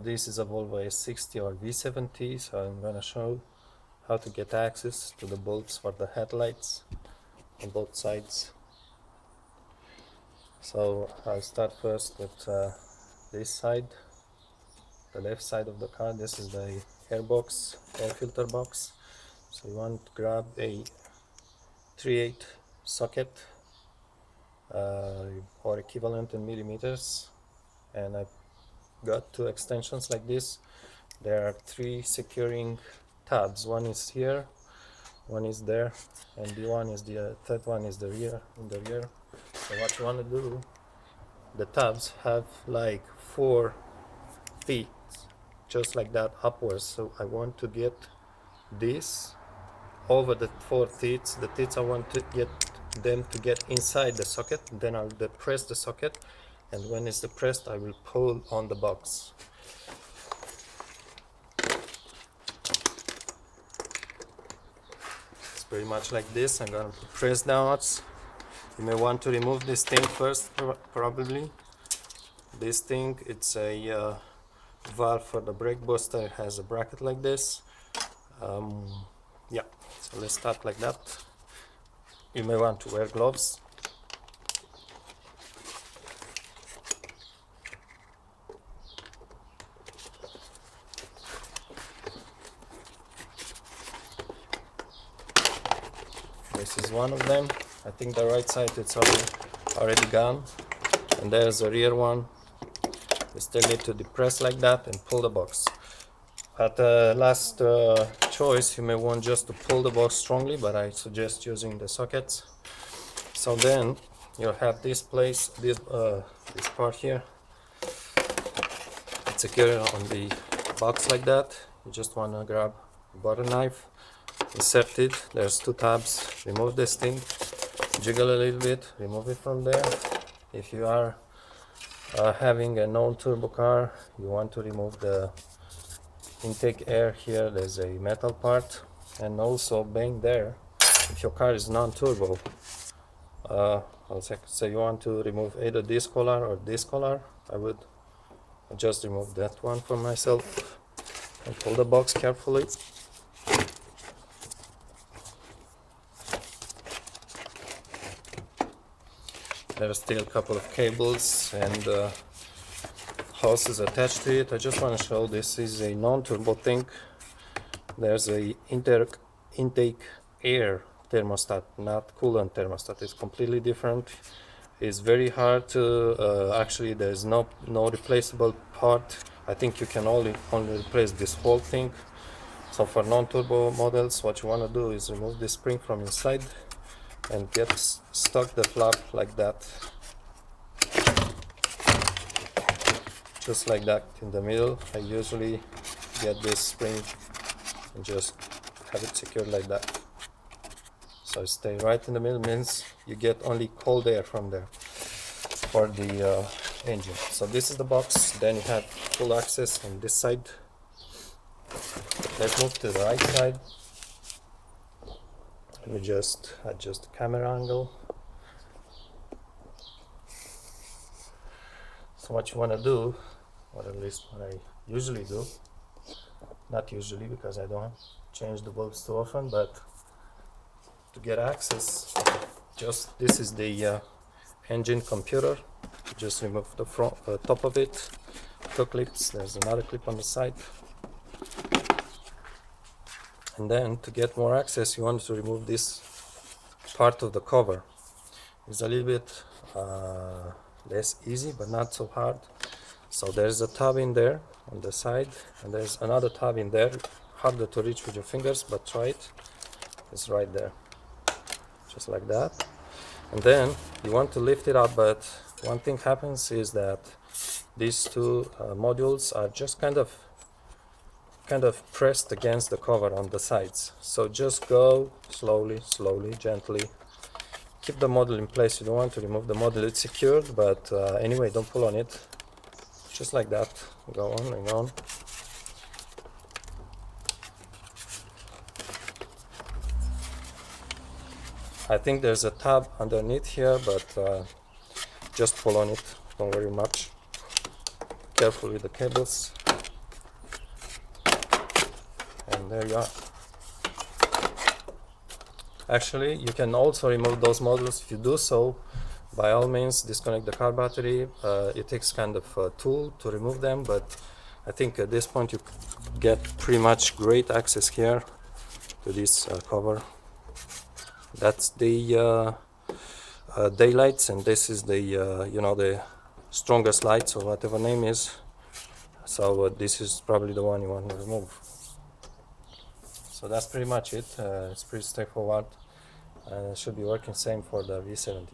this is a Volvo S60 or V70, so I'm gonna show how to get access to the bulbs for the headlights on both sides. So I'll start first with this side, the left side of the car. This is the air filter box. So you want to grab a 3/8 socket or equivalent in millimeters, and I've got two extensions like this. There are three securing tabs. One is here, one is there, and the third one is in the rear. So what you want to do, the tabs have like 4 feet, just like that, upwards. So I want to get this over the 4 teeth. The teeth, I want to get them to get inside the socket. Then I'll depress the socket, and when it's depressed, I will pull on the box. It's pretty much like this. I'm gonna press downwards. You may want to remove this thing first, probably. This thing, it's a valve for the brake booster. It has a bracket like this. Yeah, so let's start like that. You may want to wear gloves. This is one of them. I think the right side it's already gone, and there's the rear one. You still need to depress like that and pull the box. At the last choice, you may want just to pull the box strongly, but I suggest using the sockets. So then you'll have this part here. It's secured on the box like that. You just want to grab a butter knife, insert it. There's 2 tabs. Remove this thing, jiggle a little bit, remove it from there. If you are having a non-turbo car, you want to remove the intake air here. There's a metal part, and also bang there. If your car is non-turbo, I'll say you want to remove either this collar or this collar. I would just remove that one for myself and pull the box carefully. There's still a couple of cables and hoses attached to it. I just want to show this is a non-turbo thing. There's a intake air thermostat, not coolant thermostat. It's completely different. It's very hard to actually there's no replaceable part. I think you can only replace this whole thing. So for non-turbo models, what you want to do is remove the spring from inside and get stuck the flap like that, just like that in the middle. I usually get this spring and just have it secured like that. So stay right in the middle, means you get only cold air from there for the engine. So this is the box. Then you have full access on this side. Let's move to the right side. Let me just adjust the camera angle. So what you want to do, or at least what I usually do, not usually because I don't change the bulbs too often, but to get access, just this is the engine computer. Just remove the front top of it, 2 clips. There's another clip on the side. And then to get more access, you want to remove this part of the cover. It's a little bit less easy, but not so hard. So there's a tab in there on the side, and there's another tab in there. Harder to reach with your fingers, but try it. It's right there, just like that. And then you want to lift it up, but one thing happens is that these 2 modules are just kind of pressed against the cover on the sides. So just go slowly, gently. Keep the module in place. You don't want to remove the module. It's secured, but anyway, don't pull on it. Just like that. Go on and on. I think there's a tab underneath here, but just pull on it. Don't worry much. Careful with the cables. and there you are. Actually, you can also remove those models. If you do so, by all means disconnect the car battery. It takes kind of a tool to remove them, but I think at this point you get pretty much great access here to this cover. That's the daylights, and this is the you know, the strongest lights, or whatever name is. So this is probably the one you want to remove. So that's pretty much it. It's pretty straightforward. Should be working same for the V70.